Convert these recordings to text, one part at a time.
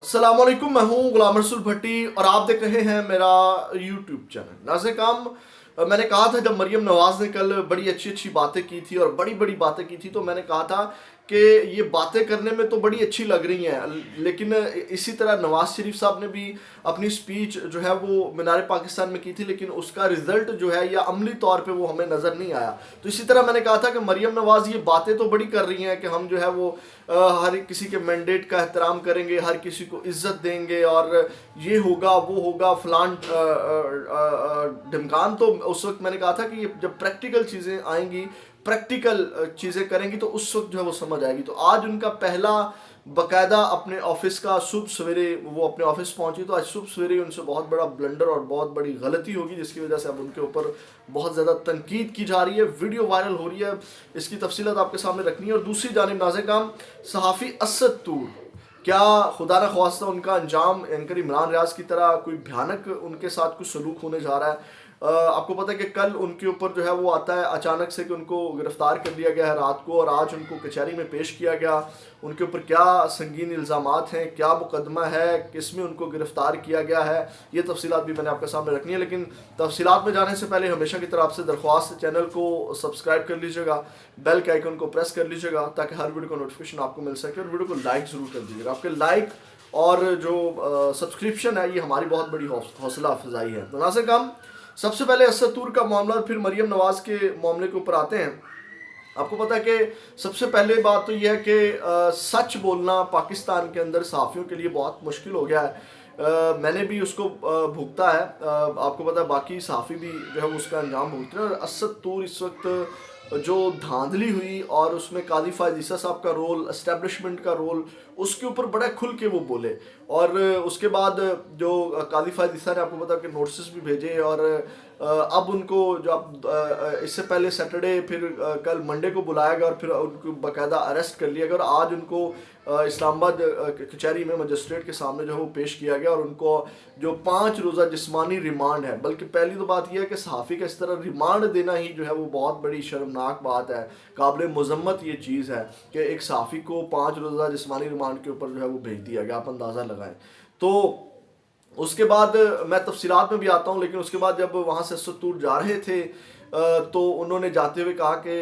अस्सलाम वालेकुम, मैं हूँ गुलाम रसूल भट्टी और आप देख रहे हैं मेरा यूट्यूब चैनल नाज़े काम। मैंने कहा था जब मरियम नवाज़ ने कल बड़ी अच्छी अच्छी बातें की थी और बड़ी बड़ी बातें की थी, तो मैंने कहा था कि ये बातें करने में तो बड़ी अच्छी लग रही हैं, लेकिन इसी तरह नवाज़ शरीफ साहब ने भी अपनी स्पीच जो है वो मीनार पाकिस्तान में की थी, लेकिन उसका रिज़ल्ट जो है या अमली तौर पे वो हमें नज़र नहीं आया। तो इसी तरह मैंने कहा था कि मरियम नवाज़ ये बातें तो बड़ी कर रही हैं कि हम जो है वो हर किसी के मैंडेट का एहतराम करेंगे, हर किसी को इज्जत देंगे और ये होगा वो होगा फलान ढमकान। तो उस वक्त मैंने कहा था कि ये जब प्रैक्टिकल चीज़ें आएंगी, प्रैक्टिकल चीज़ें करेंगी, तो उस वक्त जो है वो समझ आएगी। तो आज उनका पहला बाकायदा अपने ऑफिस का सुबह सवेरे वो अपने ऑफिस पहुंची, तो आज सुबह सवेरे उनसे बहुत बड़ा ब्लंडर और बहुत बड़ी गलती होगी, जिसकी वजह से अब उनके ऊपर बहुत ज़्यादा तनकीद की जा रही है, वीडियो वायरल हो रही है। इसकी तफसीलात आपके सामने रखनी है। और दूसरी जानिब नाज़े काम सहाफ़ी असद तूर, क्या खुदा न ख्वास्ता उनका अंजाम एंकर इमरान रियाज की तरह कोई भयानक उनके साथ कुछ सलूक होने जा रहा है। आपको पता है कि कल उनके ऊपर जो है वो आता है अचानक से कि उनको गिरफ्तार कर लिया गया है रात को, और आज उनको कचहरी में पेश किया गया। उनके ऊपर क्या संगीन इल्ज़ामात हैं, क्या मुकदमा है, किस में उनको गिरफ्तार किया गया है, ये तफसीलात भी मैंने आपके सामने रखनी है। लेकिन तफसीलात में जाने से पहले हमेशा की तरह आपसे दरख्वास्त, चैनल को सब्सक्राइब कर लीजिएगा, बेल के आइकन को प्रेस कर लीजिएगा ताकि हर वीडियो का नोटिफिकेशन आपको मिल सके, और वीडियो को लाइक ज़रूर कर दीजिएगा। आपके लाइक और जो सब्सक्रिप्शन है ये हमारी बहुत बड़ी हौसला अफजाई है। तो नाज़िर काम, सबसे पहले असद तूर का मामला और फिर मरियम नवाज़ के मामले के ऊपर आते हैं। आपको पता है कि सबसे पहले बात तो यह है कि सच बोलना पाकिस्तान के अंदर सहाफ़ियों के लिए बहुत मुश्किल हो गया है। मैंने भी उसको भुगता है। आपको पता है बाकी सहाफ़ी भी जो है उसका अंजाम भुगत रहे हैं। और असद तूर इस वक्त जो धांधली हुई और उसमें कादी फ़ायज़ ईसा साहब का रोल, एस्टेब्लिशमेंट का रोल, उसके ऊपर बड़ा खुल के वो बोले। और उसके बाद जो कादी फ़ायज़ ईसा ने आपको पता कि नोटिस भी भेजे, और अब उनको जो अब इससे पहले सैटरडे फिर कल मंडे को बुलाया गया और फिर उनको बाकायदा अरेस्ट कर लिया गया, और आज उनको इस्लामाबाद कचहरी में मजिस्ट्रेट के सामने जो है वो पेश किया गया। और उनको जो 5 रोज़ा जिस्मानी रिमांड है, बल्कि पहली तो बात यह है कि सहाफ़ी का इस तरह रिमांड देना ही जो है वो बहुत बड़ी शर्मनाक बात है, काबिल मज़म्मत ये चीज़ है कि एक सहाफ़ी को 5 रोज़ा जिस्मानी रिमांड के ऊपर जो है वो भेज दिया गया। आप अंदाज़ा लगाएं। तो उसके बाद मैं तफसीलात में भी आता हूँ, लेकिन उसके बाद जब वहाँ से असद तूर जा रहे थे तो उन्होंने जाते हुए कहा कि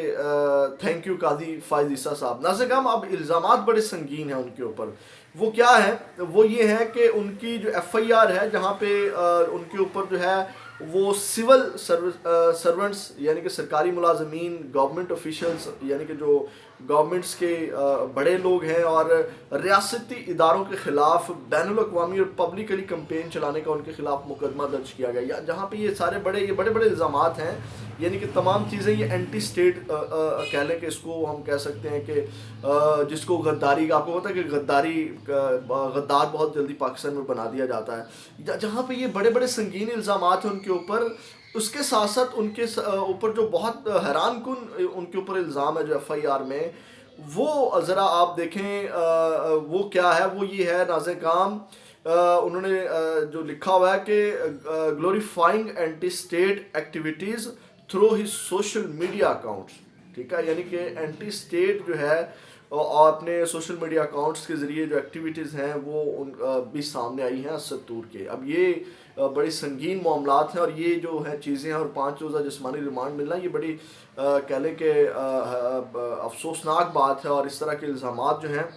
थैंक यू कादी फ़ायज़ ईसा साहब। नाज़िर काम, अब इल्ज़ामात बड़े संगीन हैं उनके ऊपर। वो क्या है, वो ये है कि उनकी जो FIR है जहाँ पे उनके ऊपर जो है वो सिविल सर्वेंट्स यानी कि सरकारी मुलाजमीन, गवर्नमेंट ऑफिशल्स यानी कि जो गवर्नमेंट्स के बड़े लोग हैं, और रियासती इदारों के ख़िलाफ़ बैनुल अक़वामी और पब्लिकली कंपेन चलाने का उनके ख़िलाफ़ मुकदमा दर्ज किया गया, या जहाँ पे ये सारे बड़े बड़े इल्ज़ामात हैं। यानी कि तमाम चीज़ें ये एंटी स्टेट कह लें कि इसको हम कह सकते हैं कि जिसको गद्दारी, आपको पता है कि गद्दार बहुत जल्दी पाकिस्तान में बना दिया जाता है, जहाँ पे ये बड़े बड़े संगीन इल्ज़ामात हैं उनके ऊपर। उसके साथ साथ उनके ऊपर जो बहुत हैरान कुन उनके ऊपर इल्ज़ाम है जो FIR में, वो ज़रा आप देखें वो क्या है। वो ये है नाज़िर काम, उन्होंने जो लिखा हुआ है कि glorifying anti state activities through his social media accounts. ठीक है, यानी कि एंटी स्टेट जो है और अपने सोशल मीडिया अकाउंट्स के ज़रिए जो एक्टिविटीज़ हैं वो भी सामने आई हैं असद तूर के। अब ये बड़ी संगीन मामलात हैं, और ये जो है चीज़ें हैं, और 5 रोज़ा जिस्मानी रिमांड मिलना ये बड़ी कह लें कि अफसोसनाक बात है। और इस तरह के इल्ज़ामात जो हैं,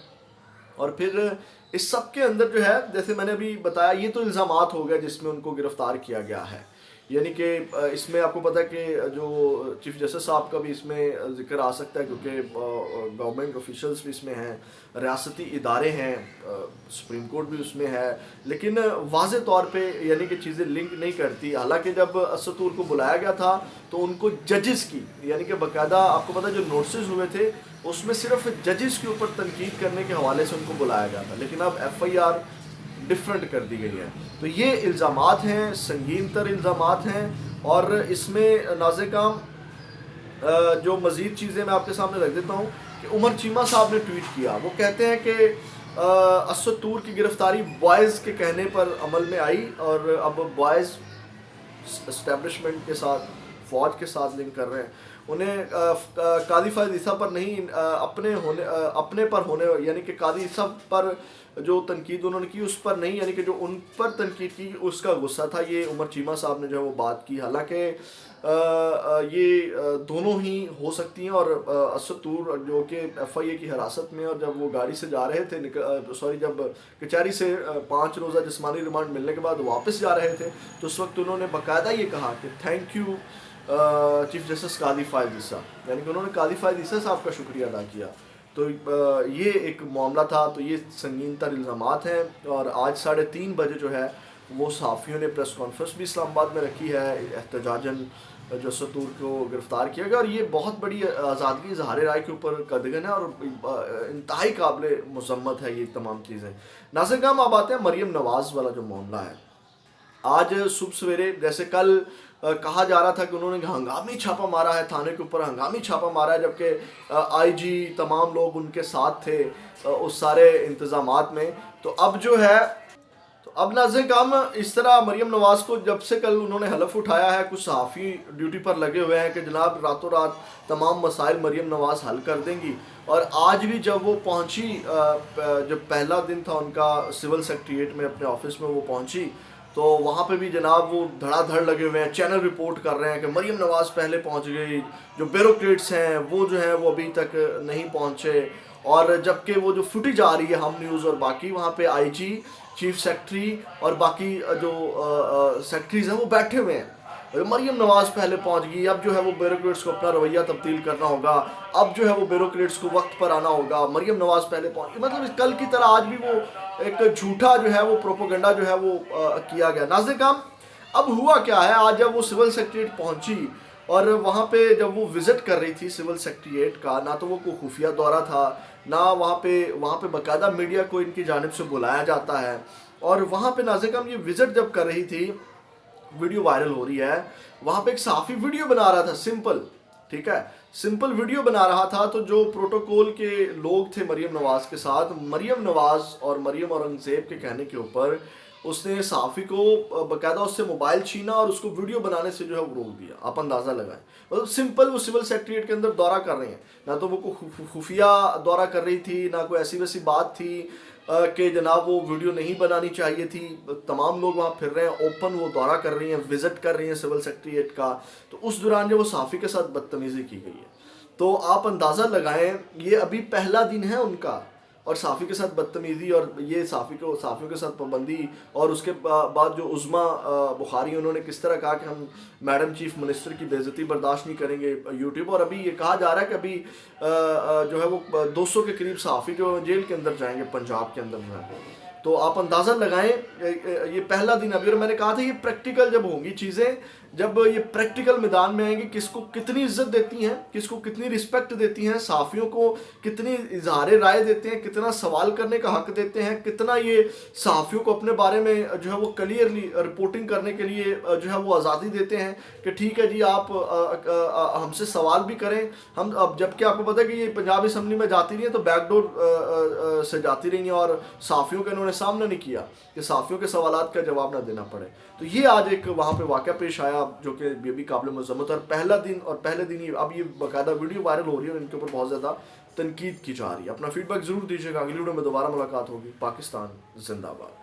और फिर इस सब के अंदर जो है जैसे मैंने अभी बताया, ये तो इल्ज़ामात हो गए जिसमें उनको गिरफ़्तार किया गया है। यानी कि इसमें आपको पता है कि जो चीफ जस्टिस साहब का भी इसमें ज़िक्र आ सकता है, क्योंकि गवर्नमेंट ऑफिशियल्स भी इसमें हैं, रियासती इदारे हैं, सुप्रीम कोर्ट भी उसमें है, लेकिन वाज़े तौर पे यानी कि चीज़ें लिंक नहीं करती। हालांकि जब असद तूर को बुलाया गया था तो उनको जजेस की यानी कि बाकायदा आपको पता है जो नोटिस हुए थे उसमें सिर्फ जजेस के ऊपर तनकीद करने के हवाले से उनको बुलाया गया था, लेकिन अब FIR डिफरेंट कर दी गई है। तो ये इल्ज़ामात हैं, संगीन तर इल्ज़ामात हैं। और इसमें नाज़िर काम जो मज़ीद चीज़ें मैं आपके सामने रख देता हूँ कि उमर चीमा साहब ने ट्वीट किया। वो कहते हैं कि असद तूर की गिरफ़्तारी बॉयज़ के कहने पर अमल में आई, और अब बॉयज़ एस्टेब्लिशमेंट के साथ, फ़ौज के साथ लिंक कर रहे हैं। انہیں قاضی فائز عیسیٰ پر نہیں اپنے پر ہونے یعنی کہ قاضی عیسیٰ پر جو تنقید انہوں نے کی اس پر نہیں، یعنی کہ جو ان پر تنقید کی اس کا غصہ تھا. یہ عمر چیمہ صاحب نے جو ہے وہ بات کی. حالانکہ یہ دونوں ہی ہو سکتی ہیں. اور اسد طور جو کہ ایف آئی اے کی حراست میں، اور جب وہ گاڑی سے جا رہے تھے جب کچہری سے 5 روزہ جسمانی ریمانڈ ملنے کے بعد واپس جا رہے تھے، تو اس وقت انہوں نے باقاعدہ یہ کہا کہ تھینک یو چیف جسٹس قاضی فائز عیسیٰ، یعنی کہ انہوں نے قاضی فائز عیسیٰ صاحب کا شکریہ ادا کیا. تو یہ ایک معاملہ تھا. تو یہ سنگین تر الزامات ہیں. اور آج 3:30 بجے جو ہے وہ صحافیوں نے پریس کانفرنس بھی اسلام آباد میں رکھی ہے احتجاجاً جو اسد طور کو گرفتار کیا گیا. اور یہ بہت بڑی آزادگی اظہار رائے کے اوپر قدغن ہے، اور انتہائی قابل مذمت ہے یہ تمام چیزیں. ناظرین کرام، اب آتے ہیں مریم نواز والا جو معاملہ ہے. آج صبح سویرے جیسے کل کہا جا رہا تھا کہ انہوں نے ہنگامی چھاپہ مارا ہے، تھانے کے اوپر ہنگامی چھاپہ مارا ہے، جبکہ آئی جی تمام لوگ ان کے ساتھ تھے اس سارے انتظامات میں. تو اب جو ہے اب ناظرین کرام اس طرح مریم نواز کو جب سے کل انہوں نے حلف اٹھایا ہے، کچھ صحافی ڈیوٹی پر لگے ہوئے ہیں کہ جناب راتوں رات تمام مسائل مریم نواز حل کر دیں گی. اور آج بھی جب وہ پہنچی، جب پہلا دن تھا ان کا سول سیکریٹریٹ میں اپنے آفس میں وہ پہنچی، تو وہاں پہ بھی جناب وہ دھڑا دھڑ لگے ہوئے ہیں. چینل رپورٹ کر رہے ہیں کہ مریم نواز پہلے پہنچ گئی، جو بیوروکریٹس ہیں وہ جو ہیں وہ ابھی تک نہیں پہنچے. اور جبکہ وہ جو فوٹیج آ رہی ہے ہم نیوز اور باقی، وہاں پہ آئی جی، چیف سیکرٹری اور باقی جو سیکرٹریز ہیں وہ بیٹھے ہوئے ہیں. مریم نواز پہلے پہنچ گئی. اب جو ہے وہ بیوروکریٹس کو اپنا رویہ تبدیل کرنا ہوگا، اب جو ہے وہ بیوروکریٹس کو وقت پر آنا ہوگا. مریم نواز پہلے پہنچ گئی، مطلب کل کی طرح آج بھی وہ ایک جھوٹا جو ہے وہ پروپوگنڈا جو ہے وہ کیا گیا. ناظرین کرام، اب ہوا کیا ہے، آج جب وہ سول سیکریٹریٹ پہنچی اور وہاں پہ جب وہ وزٹ کر رہی تھی سول سیکریٹریٹ کا، نہ تو وہ کوئی خفیہ دورہ تھا، نہ وہاں پہ باقاعدہ میڈیا کو ان کی جانب سے بلایا جاتا ہے. اور وہاں پہ ناظرین کرام یہ وزٹ جب کر رہی تھی، ویڈیو وائرل ہو رہی ہے، وہاں پہ ایک صحافی ویڈیو بنا رہا تھا سمپل، ٹھیک ہے، سمپل ویڈیو بنا رہا تھا. تو جو پروٹوکول کے لوگ تھے مریم نواز کے ساتھ، مریم نواز اور مریم اورنگزیب کے کہنے کے اوپر اس نے صحافی کو باقاعدہ اس سے موبائل چھینا اور اس کو ویڈیو بنانے سے جو ہے وہ روک دیا. آپ اندازہ لگائیں، مطلب سمپل وہ سول سیکریٹریٹ کے اندر دورہ کر رہے ہیں، نہ تو وہ کوئی خفیہ دورہ کر رہی تھی، نہ کوئی ایسی ویسی بات تھی کہ جناب وہ ویڈیو نہیں بنانی چاہیے تھی. تمام لوگ وہاں پھر رہے ہیں، اوپن وہ دورہ کر رہی ہیں، وزٹ کر رہی ہیں سول سیکریٹریٹ کا. تو اس دوران جو وہ صحافی کے ساتھ بدتمیزی کی گئی ہے، تو آپ اندازہ لگائیں یہ ابھی پہلا دن ہے ان کا، اور صحافی کے ساتھ بدتمیزی، اور یہ صحافیوں کے ساتھ پابندی. اور اس کے بعد جو عظما بخاری انہوں نے کس طرح کہا کہ ہم میڈم چیف منسٹر کی بے عزتی برداشت نہیں کریں گے یوٹیوب. اور ابھی یہ کہا جا رہا ہے کہ ابھی جو ہے وہ 200 کے قریب صحافی جو جیل کے اندر جائیں گے پنجاب کے اندر جو ہے. تو آپ اندازہ لگائیں یہ پہلا دن ابھی. اور میں نے کہا تھا یہ پریکٹیکل جب ہوں گی چیزیں، جب یہ پریکٹیکل میدان میں آئیں گی، کس کو کتنی عزت دیتی ہیں، کس کو کتنی رسپیکٹ دیتی ہیں، صحافیوں کو کتنی اظہار رائے دیتے ہیں، کتنا سوال کرنے کا حق دیتے ہیں، کتنا یہ صحافیوں کو اپنے بارے میں جو ہے وہ کلیئرلی رپورٹنگ کرنے کے لیے جو ہے وہ آزادی دیتے ہیں کہ ٹھیک ہے جی آپ ہم سے سوال بھی کریں. ہم اب جبکہ آپ کو پتہ ہے کہ یہ پنجاب اسمبلی میں جاتی رہی ہیں تو بیک ڈور سے جاتی رہی ہیں، اور صحافیوں کا انہوں نے سامنا نہیں کیا کہ صحافیوں کے سوالات کا جواب نہ دینا پڑے. تو یہ آج ایک وہاں پہ واقعہ پیش آیا جو کہ یہ بھی قابل مذمت ہے. اور پہلے دن ہی اب یہ باقاعدہ ویڈیو وائرل ہو رہی ہے اور ان کے اوپر بہت زیادہ تنقید کی جا رہی ہے. اپنا فیڈ بیک ضرور دیجیے گا. اگلی ویڈیو میں دوبارہ ملاقات ہوگی. پاکستان زندہ باد.